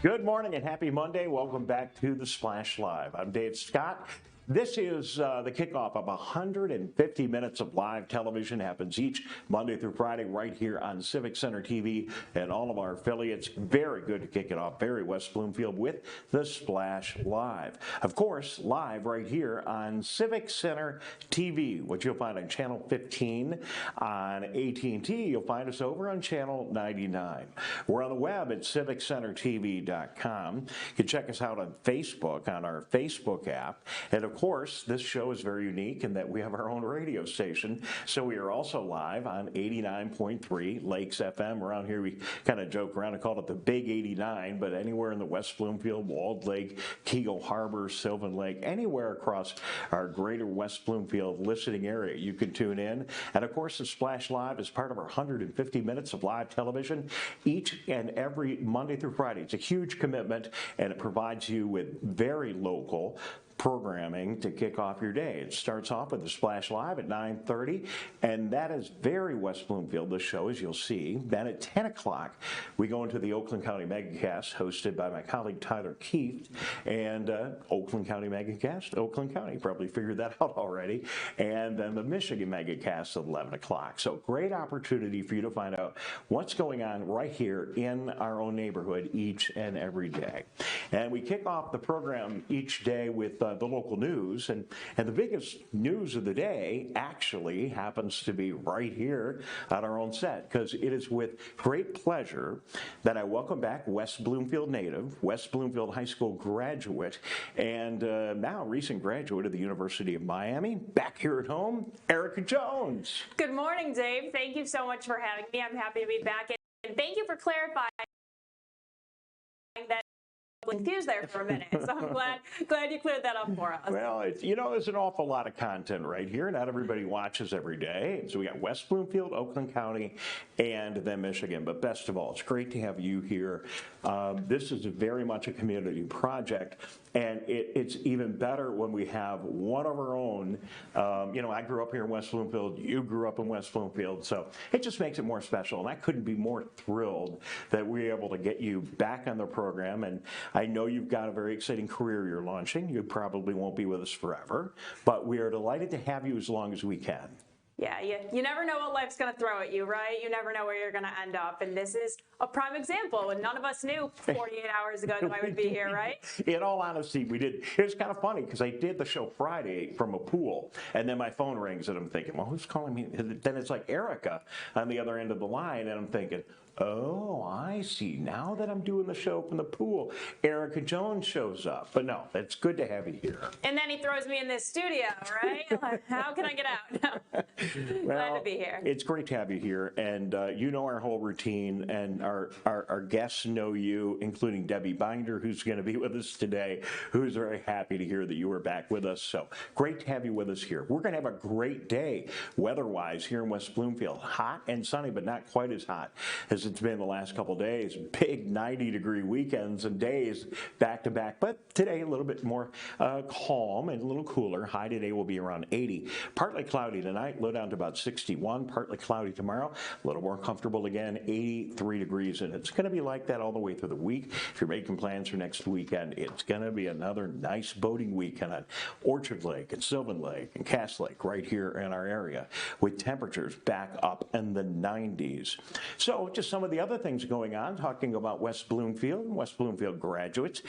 Good morning and happy Monday. Welcome back to the Splash Live. I'm Dave Scott. This is the kickoff of 150 minutes of live television. Happens each Monday through Friday right here on Civic Center TV and all of our affiliates. Very good to kick it off. Very West Bloomfield with the Splash Live. Of course, live right here on Civic Center TV, which you'll find on Channel 15 on AT&T. You'll find us over on Channel 99. We're on the web at civiccentertv.com. You can check us out on Facebook, on our Facebook app. And of course, this show is very unique in that we have our own radio station. So we are also live on 89.3 Lakes FM. Around here, we kind of joke around and call it the Big 89, but anywhere in the West Bloomfield, Walled Lake, Keagle Harbor, Sylvan Lake, anywhere across our greater West Bloomfield listening area, you can tune in. And of course, the Splash Live is part of our 150 minutes of live television each and every Monday through Friday. It's a huge commitment, and it provides you with very local programming to kick off your day. It starts off with the Splash Live at 9:30, and that is very West Bloomfield, the show, as you'll see. Then at 10 o'clock, we go into the Oakland County Megacast, hosted by my colleague Tyler Keith, and Oakland County Megacast, Oakland County, probably figured that out already, and then the Michigan Megacast at 11 o'clock. So great opportunity for you to find out what's going on right here in our own neighborhood each and every day. And we kick off the program each day with the local news, and the biggest news of the day actually happens to be right here on our own set, because it is with great pleasure that I welcome back West Bloomfield native, West Bloomfield High School graduate, and now recent graduate of the University of Miami, back here at home, Erica Jones. Good morning, Dave. Thank you so much for having me. I'm happy to be back, and thank you for clarifying that confused there for a minute, so I'm glad you cleared that up for us. Well, there's an awful lot of content right here. Not everybody watches every day. So we got West Bloomfield, Oakland County, and then Michigan. But best of all, it's great to have you here. This is very much a community project, and it's even better when we have one of our own. I grew up here in West Bloomfield. You grew up in West Bloomfield. So it just makes it more special. And I couldn't be more thrilled that we're able to get you back on the program. And I know you've got a very exciting career you're launching. You probably won't be with us forever, but we are delighted to have you as long as we can. Yeah, you never know what life's going to throw at you, right? You never know where you're going to end up, and this is a prime example, and none of us knew 48 hours ago that I would be here, right? In all honesty, we did. It was kind of funny because I did the show Friday from a pool, and then my phone rings, and I'm thinking, well, who's calling me? Then it's like Erica on the other end of the line, and I'm thinking, oh, I see. Now that I'm doing the show from the pool, Erica Jones shows up. But no, it's good to have you here. And then he throws me in this studio, right? How can I get out? Glad to be here. It's great to have you here. And you know our whole routine, and our guests know you, including Debbie Binder, who's going to be with us today, who's very happy to hear that you are back with us. So great to have you with us here. We're going to have a great day weather-wise here in West Bloomfield. Hot and sunny, but not quite as hot as it's been the last couple of days. Big 90-degree weekends and days back to back, but today a little bit more calm and a little cooler. High today will be around 80. Partly cloudy tonight, low down to about 61. Partly cloudy tomorrow, a little more comfortable again, 83 degrees, and it's going to be like that all the way through the week. If you're making plans for next weekend, it's going to be another nice boating weekend on Orchard Lake and Sylvan Lake and Cass Lake right here in our area, with temperatures back up in the 90s. So just some of the other things going on, talking about West Bloomfield graduates.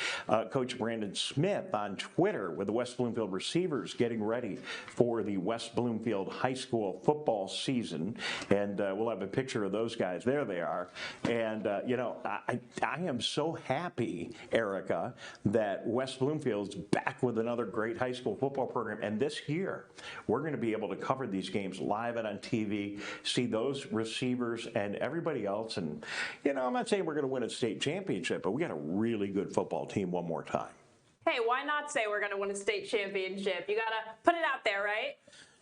Coach Brandon Smith on Twitter with the West Bloomfield receivers getting ready for the West Bloomfield High School football season. And we'll have a picture of those guys. There they are. And, I am so happy, Erica, that West Bloomfield's back with another great high school football program. And this year, we're going to be able to cover these games live and on TV, see those receivers and everybody else. And, I'm not saying we're going to win a state championship, but we got a really good football team one more time. Hey, why not say we're going to win a state championship? You got to put it out there, right?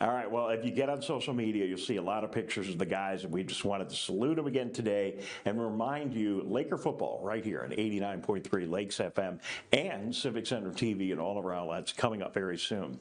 All right, well, if you get on social media, you'll see a lot of pictures of the guys, and we just wanted to salute them again today and remind you, Laker football right here on 89.3 Lakes FM and Civic Center TV and all of our outlets coming up very soon.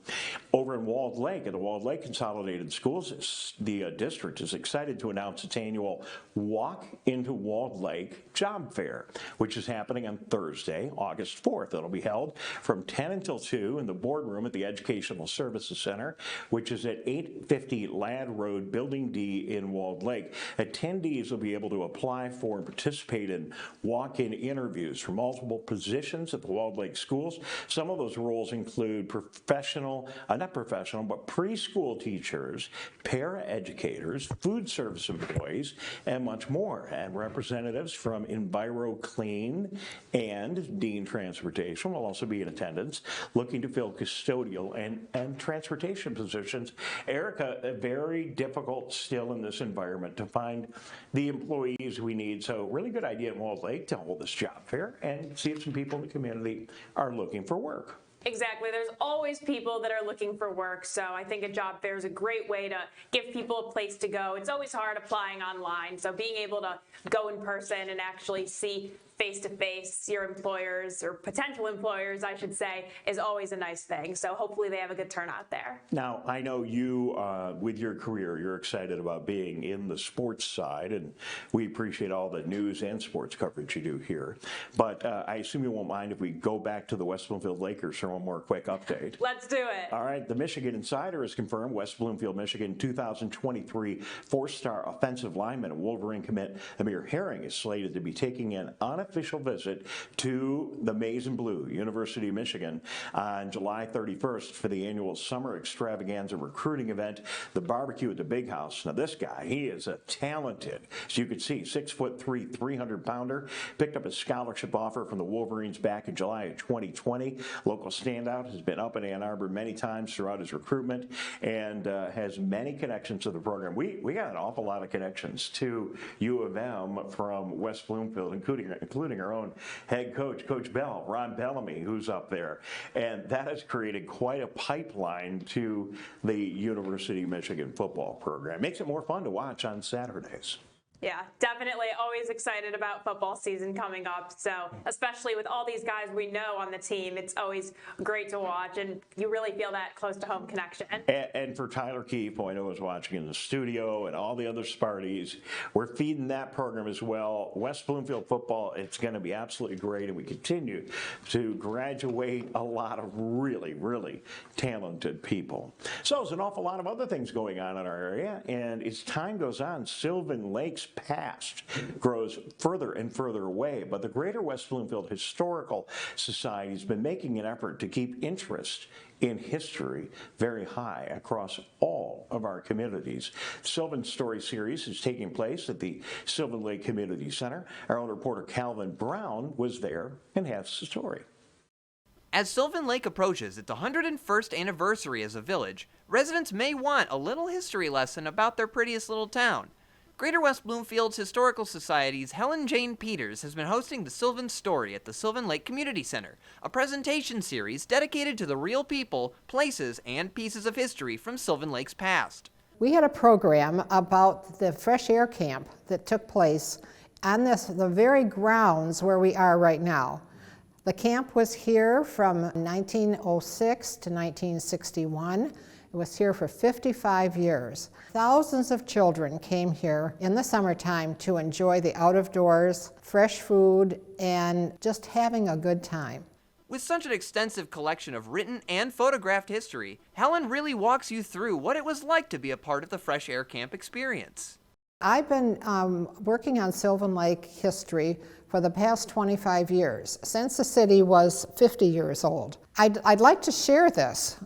Over in Walled Lake, at the Walled Lake Consolidated Schools, the district is excited to announce its annual Walk into Walled Lake Job Fair, which is happening on Thursday, August 4th. It'll be held from 10 until 2 in the boardroom at the Educational Services Center, which is at 850 Ladd Road, Building D in Walled Lake. Attendees will be able to apply for and participate in walk-in interviews for multiple positions at the Walled Lake schools. Some of those roles include not professional, but preschool teachers, para-educators, food service employees, and much more. And representatives from EnviroClean and Dean Transportation will also be in attendance, looking to fill custodial and transportation positions. Erica, very difficult still in this environment to find the employees we need. So really good idea in Walled Lake to hold this job fair and see if some people in the community are looking for work. Exactly. There's always people that are looking for work, so I think a job fair is a great way to give people a place to go. It's always hard applying online, so being able to go in person and actually see face-to-face your employers, or potential employers, I should say, is always a nice thing. So hopefully they have a good turnout there. Now, I know you, with your career, you're excited about being in the sports side, and we appreciate all the news and sports coverage you do here. But I assume you won't mind if we go back to the West Bloomfield Lakers for one more quick update. Let's do it. All right, the Michigan Insider has confirmed West Bloomfield, Michigan 2023 four-star offensive lineman and Wolverine commit Amir Herring is slated to be taking an unofficial visit to the Maize and Blue, University of Michigan, on July 31st for the annual Summer Extravaganza recruiting event, the Barbecue at the Big House. Now, this guy, he is a talented, as you can see, 6'3", 300-pounder, picked up a scholarship offer from the Wolverines back in July of 2020. Local standout, has been up in Ann Arbor many times throughout his recruitment and has many connections to the program. We got an awful lot of connections to U of M from West Bloomfield, including our own head coach, Coach Bell, Ron Bellamy, who's up there. And that has created quite a pipeline to the University of Michigan football program. Makes it more fun to watch on Saturdays. Yeah, definitely always excited about football season coming up. So especially with all these guys we know on the team, it's always great to watch, and you really feel that close to home connection. And for Tyler Keefe, who I know is watching in the studio, and all the other Sparties, we're feeding that program as well. West Bloomfield football, it's going to be absolutely great, and we continue to graduate a lot of really, really talented people. So there's an awful lot of other things going on in our area, and as time goes on, Sylvan Lake's past grows further and further away, but the Greater West Bloomfield Historical Society has been making an effort to keep interest in history very high across all of our communities. Sylvan Story Series is taking place at the Sylvan Lake Community Center. Our own reporter Calvin Brown was there and has the story. As Sylvan Lake approaches its 101st anniversary as a village, residents may want a little history lesson about their prettiest little town. Greater West Bloomfield's Historical Society's Helen Jane Peters has been hosting the Sylvan Story at the Sylvan Lake Community Center, a presentation series dedicated to the real people, places, and pieces of history from Sylvan Lake's past. We had a program about the fresh air camp that took place on the very grounds where we are right now. The camp was here from 1906 to 1961. It was here for 55 years. Thousands of children came here in the summertime to enjoy the out of doors, fresh food, and just having a good time. With such an extensive collection of written and photographed history, Helen really walks you through what it was like to be a part of the Fresh Air Camp experience. I've been working on Sylvan Lake history for the past 25 years, since the city was 50 years old. I'd like to share this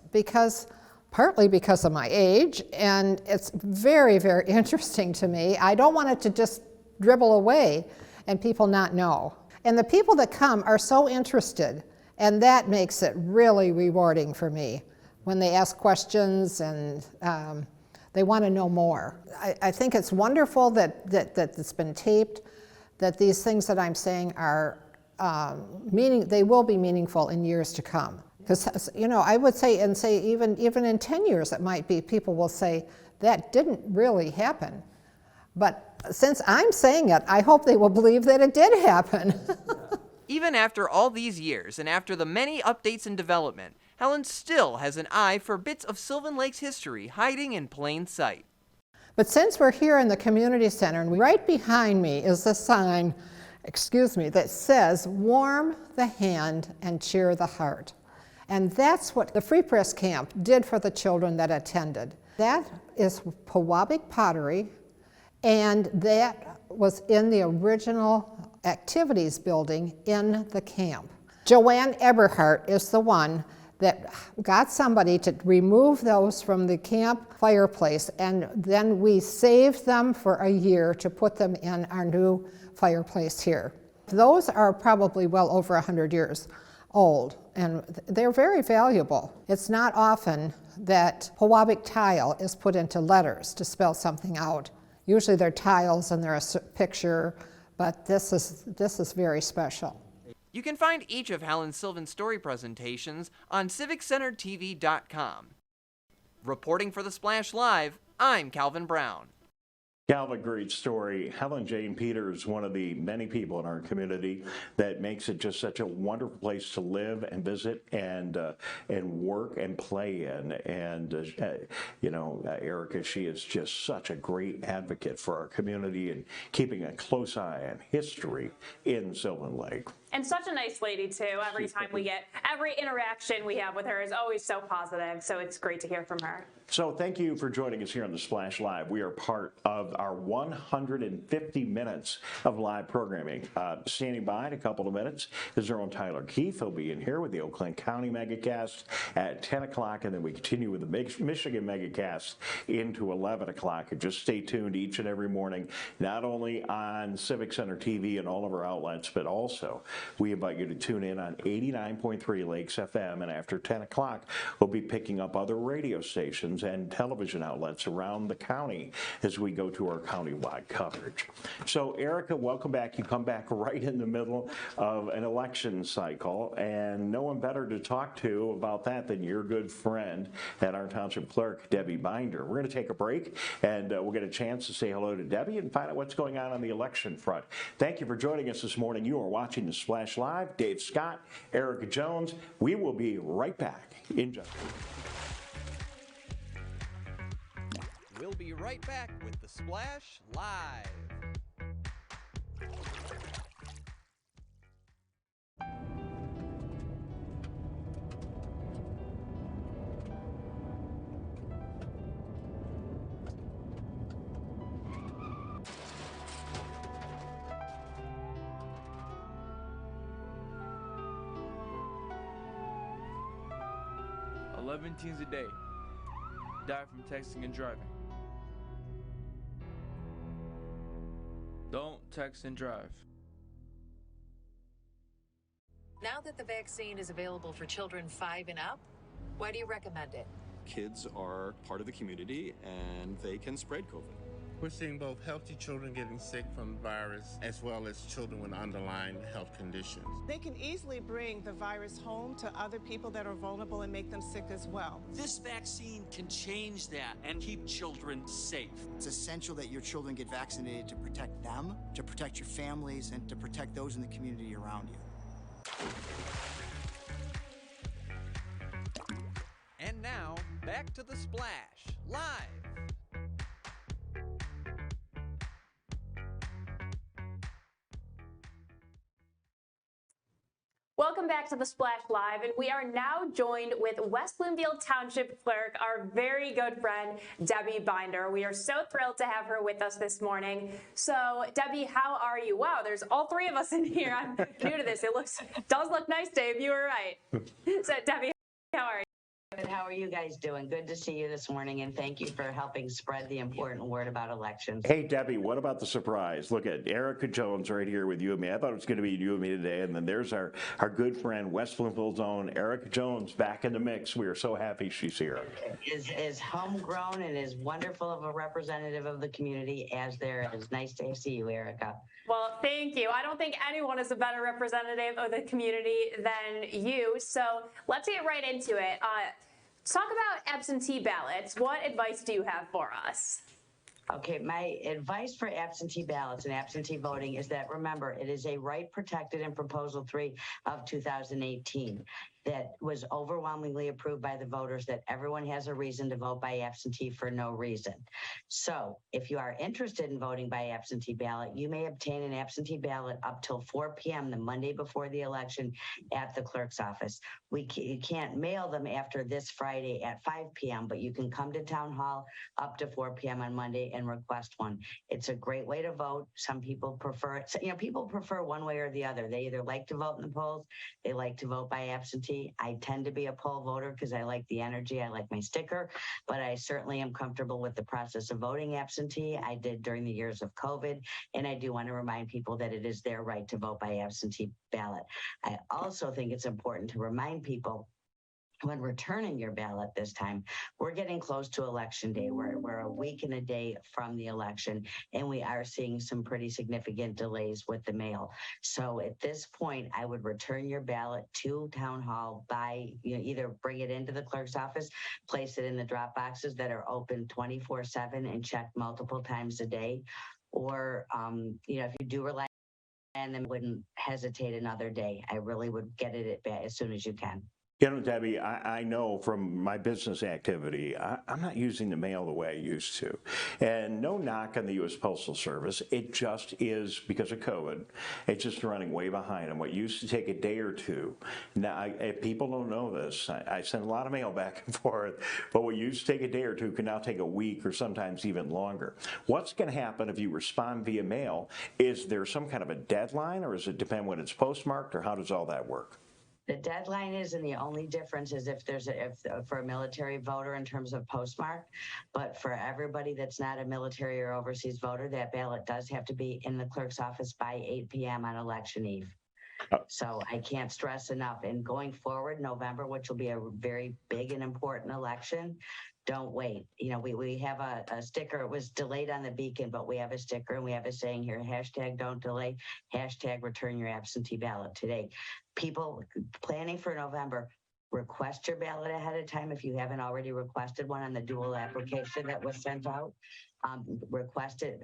partly because of my age, and it's very, very interesting to me. I don't want it to just dribble away and people not know. And the people that come are so interested, and that makes it really rewarding for me when they ask questions and they want to know more. I think it's wonderful that it's been taped, that these things that I'm saying are they will be meaningful in years to come. Because, you know, I would say, even in 10 years, it might be, people will say, that didn't really happen. But since I'm saying it, I hope they will believe that it did happen. Even after all these years, and after the many updates and development, Helen still has an eye for bits of Sylvan Lake's history hiding in plain sight. But since we're here in the community center, and right behind me is a sign, that says, "Warm the hand and cheer the heart." And that's what the Free Press Camp did for the children that attended. That is Pewabic pottery, and that was in the original activities building in the camp. Joanne Eberhardt is the one that got somebody to remove those from the camp fireplace, and then we saved them for a year to put them in our new fireplace here. Those are probably well over 100 years old, and they're very valuable. It's not often that Pewabic tile is put into letters to spell something out. Usually they're tiles and they're a picture, but this is very special. You can find each of Helen's Sylvan Story presentations on CivicCenterTV.com. Reporting for the Splash Live, I'm Calvin Brown. Calvin, great story. Helen Jane Peters, one of the many people in our community that makes it just such a wonderful place to live and visit and work and play in. And Erica, she is just such a great advocate for our community and keeping a close eye on history in Sylvan Lake. And such a nice lady, too. Every interaction we have with her is always so positive. So it's great to hear from her. So thank you for joining us here on the Splash Live. We are part of our 150 minutes of live programming. Standing by in a couple of minutes is our own Tyler Keefe. He'll be in here with the Oakland County Megacast at 10 o'clock, and then we continue with the Michigan Megacast into 11 o'clock. And just stay tuned each and every morning, not only on Civic Center TV and all of our outlets, but also we invite you to tune in on 89.3 Lakes FM, and after 10 o'clock, we'll be picking up other radio stations and television outlets around the county as we go to our countywide coverage. So, Erica, welcome back. You come back right in the middle of an election cycle, and no one better to talk to about that than your good friend at our Township Clerk, Debbie Binder. We're going to take a break, and we'll get a chance to say hello to Debbie and find out what's going on the election front. Thank you for joining us this morning. You are watching the Splash Live. Dave Scott, Erica Jones. We will be right back in just a minute. We'll be right back with the Splash Live. Teens a day die from texting and driving. Don't text and drive. Now that the vaccine is available for children 5 and up, why do you recommend it? Kids are part of the community and they can spread COVID. We're seeing both healthy children getting sick from the virus as well as children with underlying health conditions. They can easily bring the virus home to other people that are vulnerable and make them sick as well. This vaccine can change that and keep children safe. It's essential that your children get vaccinated to protect them, to protect your families, and to protect those in the community around you. And now, back to the Splash Live. Welcome back to the Splash Live, and we are now joined with West Bloomfield Township Clerk, our very good friend, Debbie Binder. We are so thrilled to have her with us this morning. So, Debbie, how are you? Wow, there's all three of us in here. I'm new to this. It does look nice, Dave. You were right. So, Debbie, how are you? Good. How are you guys doing? Good to see you this morning, and thank you for helping spread the important word about elections. Hey, Debbie, what about the surprise? Look at Erica Jones right here with you and me. I thought it was going to be you and me today, and then there's our good friend, West Bloomfield's own Erica Jones back in the mix. We are so happy she's here. Is homegrown and is wonderful of a representative of the community as there is. Nice to see you, Erica. Well, thank you. I don't think anyone is a better representative of the community than you. So let's get right into it. Talk about absentee ballots. What advice do you have for us? Okay, my advice for absentee ballots and absentee voting is that, remember, it is a right protected in Proposal 3 of 2018 that was overwhelmingly approved by the voters, that everyone has a reason to vote by absentee for no reason. So if you are interested in voting by absentee ballot, you may obtain an absentee ballot up till 4 p.m. the Monday before the election at the clerk's office. You can't mail them after this Friday at 5 p.m., but you can come to Town Hall up to 4 p.m. on Monday and request one. It's a great way to vote. Some people prefer it. So, people prefer one way or the other. They either like to vote in the polls, they like to vote by absentee. I tend to be a poll voter because I like the energy, I like my sticker, but I certainly am comfortable with the process of voting absentee. I did during the years of COVID, and I do want to remind people that it is their right to vote by absentee ballot. I also think it's important to remind people when returning your ballot this time, we're getting close to Election Day. We're a week and a day from the election, and we are seeing some pretty significant delays with the mail. So at this point, I would return your ballot to Town Hall by, either bring it into the clerk's office, place it in the drop boxes that are open 24/7 and checked multiple times a day, or, if you do rely on them, wouldn't hesitate another day. I really would get it as soon as you can. Debbie, I know from my business activity, I'm not using the mail the way I used to. And no knock on the U.S. Postal Service. It just is, because of COVID, it's just running way behind. And what used to take a day or two, now, if people don't know this, I send a lot of mail back and forth, but what used to take a day or two can now take a week or sometimes even longer. What's going to happen if you respond via mail? Is there some kind of a deadline, or does it depend when it's postmarked, or how does all that work? The deadline is, and the only difference is if for a military voter in terms of postmark, but for everybody that's not a military or overseas voter, that ballot does have to be in the clerk's office by 8 p.m. on election eve. So I can't stress enough. And going forward, November, which will be a very big and important election, don't wait. We have a sticker. It was delayed on the beacon, but we have a sticker and we have a saying here, #don't delay, #return your absentee ballot today. People planning for November, request your ballot ahead of time if you haven't already requested one on the dual application that was sent out. Request it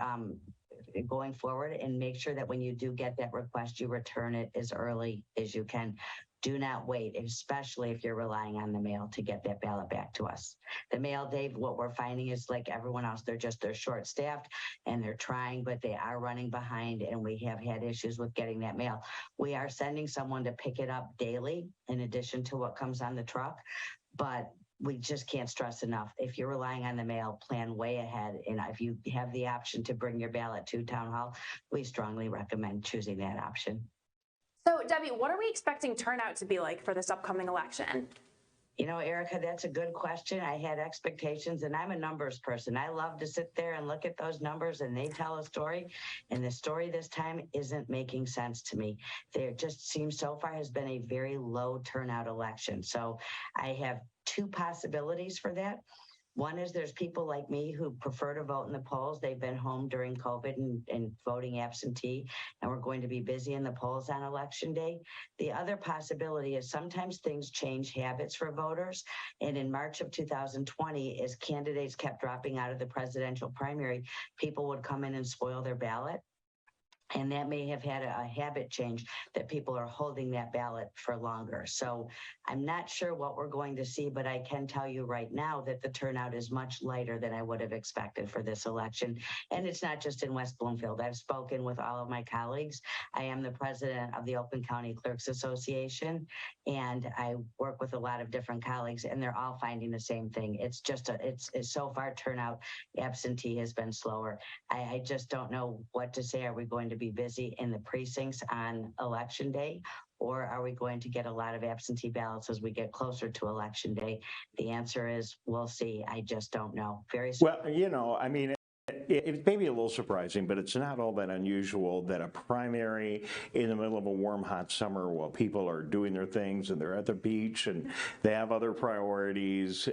going forward, and make sure that when you do get that request, you return it as early as you can. Do not wait, especially if you're relying on the mail to get that ballot back to us. The mail, Dave, what we're finding is like everyone else, they're short-staffed and they're trying, but they are running behind, and we have had issues with getting that mail. We are sending someone to pick it up daily in addition to what comes on the truck, but we just can't stress enough. If you're relying on the mail, plan way ahead. And if you have the option to bring your ballot to Town Hall, we strongly recommend choosing that option. So, Debbie, what are we expecting turnout to be like for this upcoming election? Erica, that's a good question. I had expectations, and I'm a numbers person. I love to sit there and look at those numbers, and they tell a story. And the story this time isn't making sense to me. There just seems so far has been a very low turnout election. So I have two possibilities for that. One is there's people like me who prefer to vote in the polls. They've been home during COVID and voting absentee, and we're going to be busy in the polls on election day. The other possibility is sometimes things change habits for voters. And in March of 2020, as candidates kept dropping out of the presidential primary, people would come in and spoil their ballot. And that may have had a habit change that people are holding that ballot for longer. So I'm not sure what we're going to see, but I can tell you right now that the turnout is much lighter than I would have expected for this election. And it's not just in West Bloomfield. I've spoken with all of my colleagues. I am the president of the Oakland County Clerks Association, and I work with a lot of different colleagues, and they're all finding the same thing. It's just it's so far turnout absentee has been slower. I just don't know what to say. Are we going to be be busy in the precincts on election day? Or are we going to get a lot of absentee ballots as we get closer to election day? The answer is, we'll see. I just don't know. Very well, you know, I mean, it may be a little surprising, but it's not all that unusual that a primary in the middle of a warm, hot summer while people are doing their things and they're at the beach and they have other priorities.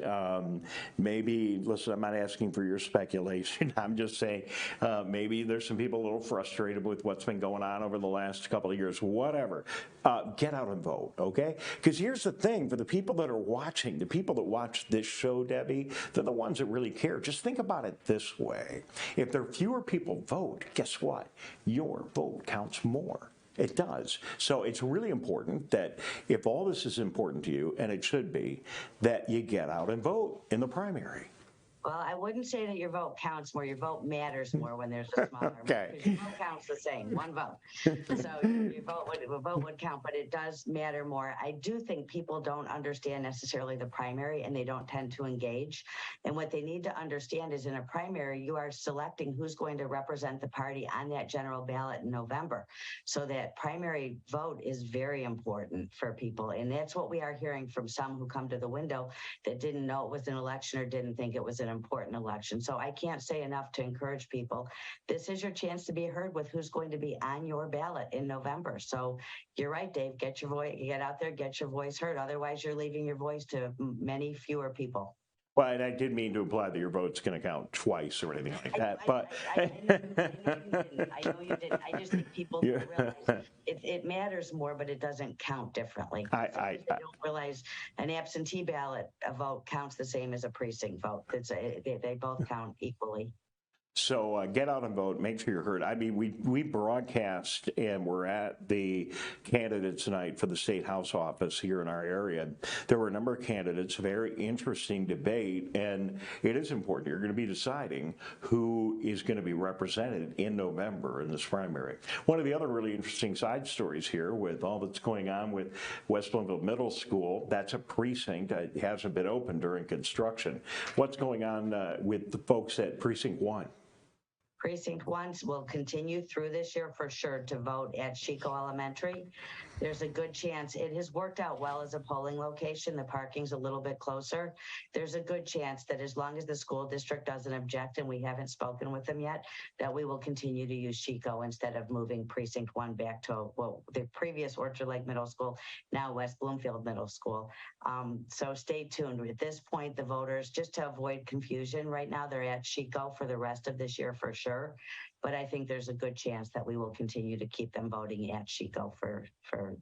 Maybe, listen, I'm not asking for your speculation. I'm just saying maybe there's some people a little frustrated with what's been going on over the last couple of years, whatever. Get out and vote, okay? Because here's the thing, for the people that are watching, the people that watch this show, Debbie, they're the ones that really care. Just think about it this way. If there are fewer people vote, guess what? Your vote counts more. It does. So it's really important that if all this is important to you, and it should be, that you get out and vote in the primary. Well, I wouldn't say that your vote counts more. Your vote matters more when there's a smaller okay. Your vote counts the same, one vote. So your vote would count, but it does matter more. I do think people don't understand necessarily the primary, and they don't tend to engage. And what they need to understand is in a primary, you are selecting who's going to represent the party on that general ballot in November. So that primary vote is very important for people. And that's what we are hearing from some who come to the window that didn't know it was an election or didn't think it was an important election. So I can't say enough to encourage people. This is your chance to be heard with who's going to be on your ballot in November. So you're right, Dave, get your voice, get out there, get your voice heard. Otherwise, you're leaving your voice to many fewer people. Well, and I didn't mean to imply that your vote's going to count twice or anything like that, but I know you didn't. I just think people don't realize it matters more, but it doesn't count differently. They don't realize an absentee ballot, a vote counts the same as a precinct vote. They both count equally. So get out and vote. Make sure you're heard. I mean, we broadcast and we're at the candidates night for the state house office here in our area. There were a number of candidates, very interesting debate, and it is important. You're going to be deciding who is going to be represented in November in this primary. One of the other really interesting side stories here with all that's going on with West Bloomfield Middle School, that's a precinct that hasn't been open during construction. What's going on with the folks at Precinct 1? Precinct 1 will continue through this year for sure to vote at Chico Elementary. There's a good chance. It has worked out well as a polling location. The parking's a little bit closer. There's a good chance that as long as the school district doesn't object, and we haven't spoken with them yet, that we will continue to use Chico instead of moving Precinct 1 back to the previous Orchard Lake Middle School, now West Bloomfield Middle School. So stay tuned. At this point, the voters, just to avoid confusion right now, they're at Chico for the rest of this year for sure. But I think there's a good chance that we will continue to keep them voting at Chico for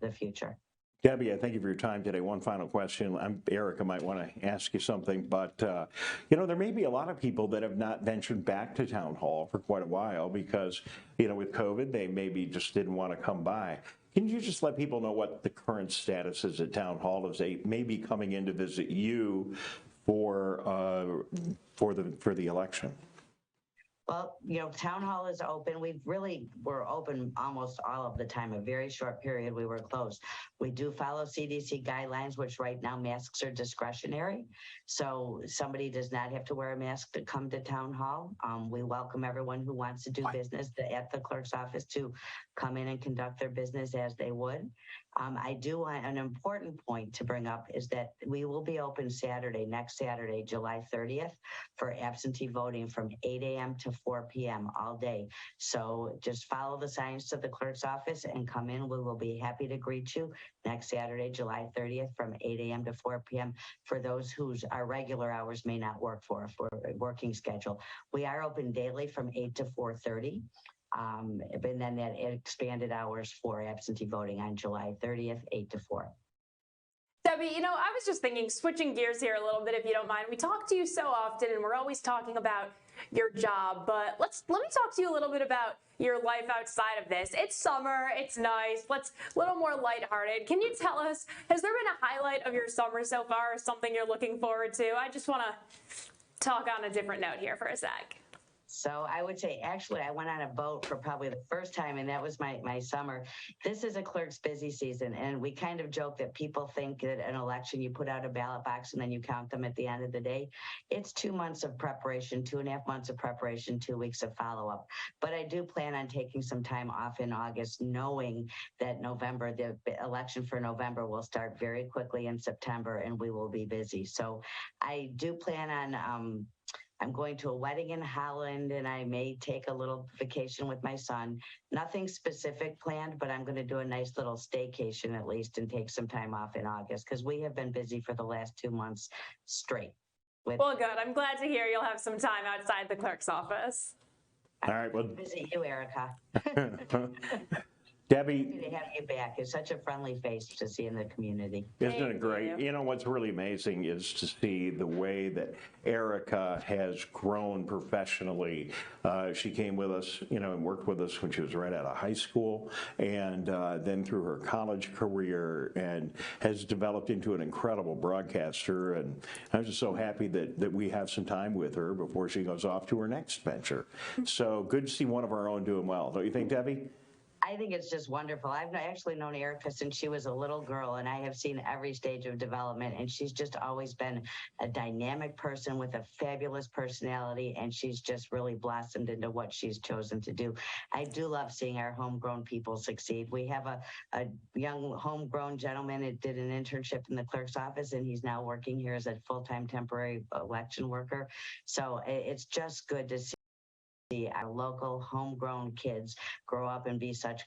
the future. Debbie, I thank you for your time today. One final question. Erica might want to ask you something, but there may be a lot of people that have not ventured back to town hall for quite a while because, with COVID, they maybe just didn't want to come by. Can you just let people know what the current status is at town hall as they may be coming in to visit you for the election? Well, town hall is open. We really were open almost all of the time. A very short period we were closed. We do follow CDC guidelines, which right now masks are discretionary. So somebody does not have to wear a mask to come to town hall. We welcome everyone who wants to do business at the clerk's office to come in and conduct their business as they would. I do want an important point to bring up is that we will be open next Saturday, July 30th, for absentee voting from 8 a.m. to 4 p.m. all day. So just follow the signs to the clerk's office and come in. We will be happy to greet you next Saturday, July 30th, from 8 a.m. to 4 p.m. for those whose our regular hours may not work for a working schedule. We are open daily from 8 to 4:30. And then that expanded hours for absentee voting on July 30th, 8 to 4. Debbie, I was just thinking, switching gears here a little bit, if you don't mind. We talk to you so often, and we're always talking about your job, but let me talk to you a little bit about your life outside of this. It's summer, it's nice, let's a little more lighthearted. Can you tell us, has there been a highlight of your summer so far, or something you're looking forward to? I just want to talk on a different note here for a sec. So I would say, actually, I went on a boat for probably the first time, and that was my summer. This is a clerk's busy season, and we kind of joke that people think that an election, you put out a ballot box and then you count them at the end of the day. It's 2 months of preparation, 2.5 months of preparation, 2 weeks of follow-up. But I do plan on taking some time off in August, knowing that November, the election for November will start very quickly in September, and we will be busy. So I do plan on I'm going to a wedding in Holland, and I may take a little vacation with my son. Nothing specific planned, but I'm going to do a nice little staycation at least and take some time off in August, because we have been busy for the last 2 months straight. Well, good. I'm glad to hear you'll have some time outside the clerk's office. All right. Well, visit you, Erica. Debbie, happy to have you back. It's such a friendly face to see in the community. Isn't it great? You know, what's really amazing is to see the way that Erica has grown professionally. She came with us, you know, and worked with us when she was right out of high school, and then through her college career, and has developed into an incredible broadcaster. And I'm just so happy that we have some time with her before she goes off to her next venture. So good to see one of our own doing well. Don't you think, Debbie? I think it's just wonderful. I've actually known Erica since she was a little girl, and I have seen every stage of development, and she's just always been a dynamic person with a fabulous personality, and she's just really blossomed into what she's chosen to do. I do love seeing our homegrown people succeed. We have a young homegrown gentleman that did an internship in the clerk's office, and he's now working here as a full-time temporary election worker. So it's just good to see our local homegrown kids grow up and be such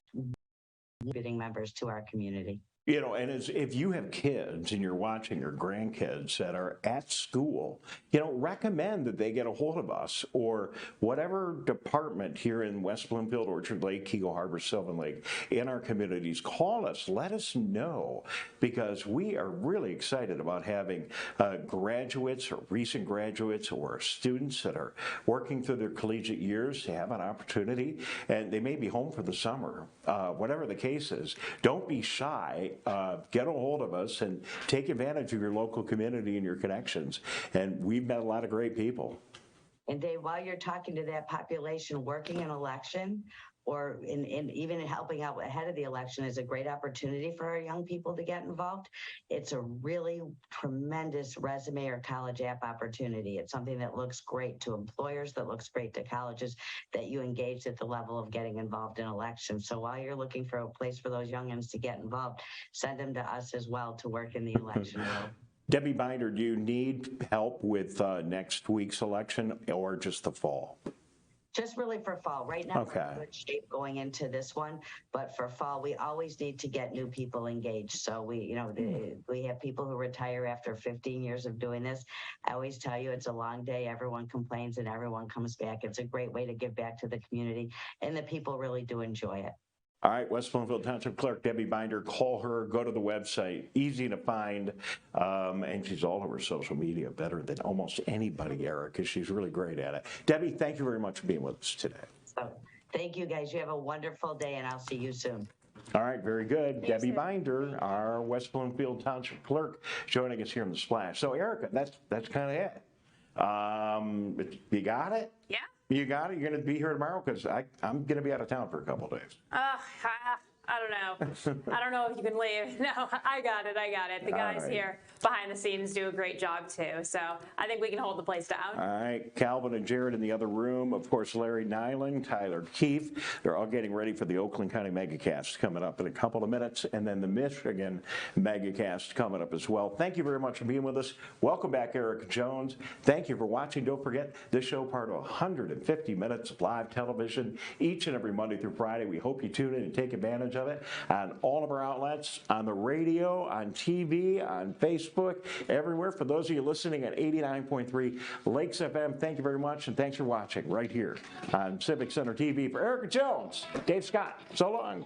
contributing members to our community. You know, and if you have kids and you're watching, or grandkids that are at school, you know, recommend that they get a hold of us, or whatever department here in West Bloomfield, Orchard Lake, Eagle Harbor, Sylvan Lake, in our communities. Call us, let us know, because we are really excited about having graduates or recent graduates or students that are working through their collegiate years to have an opportunity, and they may be home for the summer. Whatever the case is, don't be shy. Get a hold of us and take advantage of your local community and your connections. And we've met a lot of great people. And Dave, while you're talking to that population, working an election or even helping out ahead of the election is a great opportunity for our young people to get involved. It's a really tremendous resume or college app opportunity. It's something that looks great to employers, that looks great to colleges, that you engage at the level of getting involved in elections. So while you're looking for a place for those youngins to get involved, send them to us as well to work in the election world. Debbie Binder, do you need help with next week's election or just the fall? Just really for fall. Right now, okay, we're in good shape going into this one, but for fall, we always need to get new people engaged. So we have people who retire after 15 years of doing this. I always tell you, it's a long day. Everyone complains and everyone comes back. It's a great way to give back to the community, and the people really do enjoy it. All right, West Bloomfield Township Clerk Debbie Binder, call her, go to the website, easy to find, and she's all over social media, better than almost anybody, Eric, because she's really great at it. Debbie, thank you very much for being with us today. So, thank you, guys. You have a wonderful day, and I'll see you soon. All right, very good. Thanks, Debbie Binder, our West Bloomfield Township Clerk, joining us here in the Splash. So, Erica, that's kind of it. You got it? Yeah. You got it? You're going to be here tomorrow? Because I'm going to be out of town for a couple of days. I don't know. I don't know if you can leave. No, I got it. The guys here behind the scenes do a great job too. So I think we can hold the place down. All right. Calvin and Jared in the other room. Of course, Larry Nyland, Tyler Keefe. They're all getting ready for the Oakland County Megacast coming up in a couple of minutes. And then the Michigan Megacast coming up as well. Thank you very much for being with us. Welcome back, Eric Jones. Thank you for watching. Don't forget, this show part of 150 minutes of live television each and every Monday through Friday. We hope you tune in and take advantage of it on all of our outlets, on the radio, on TV, on Facebook, everywhere. For those of you listening at 89.3 Lakes FM, thank you very much, and thanks for watching right here on Civic Center TV. For Erica Jones, Dave Scott, so long.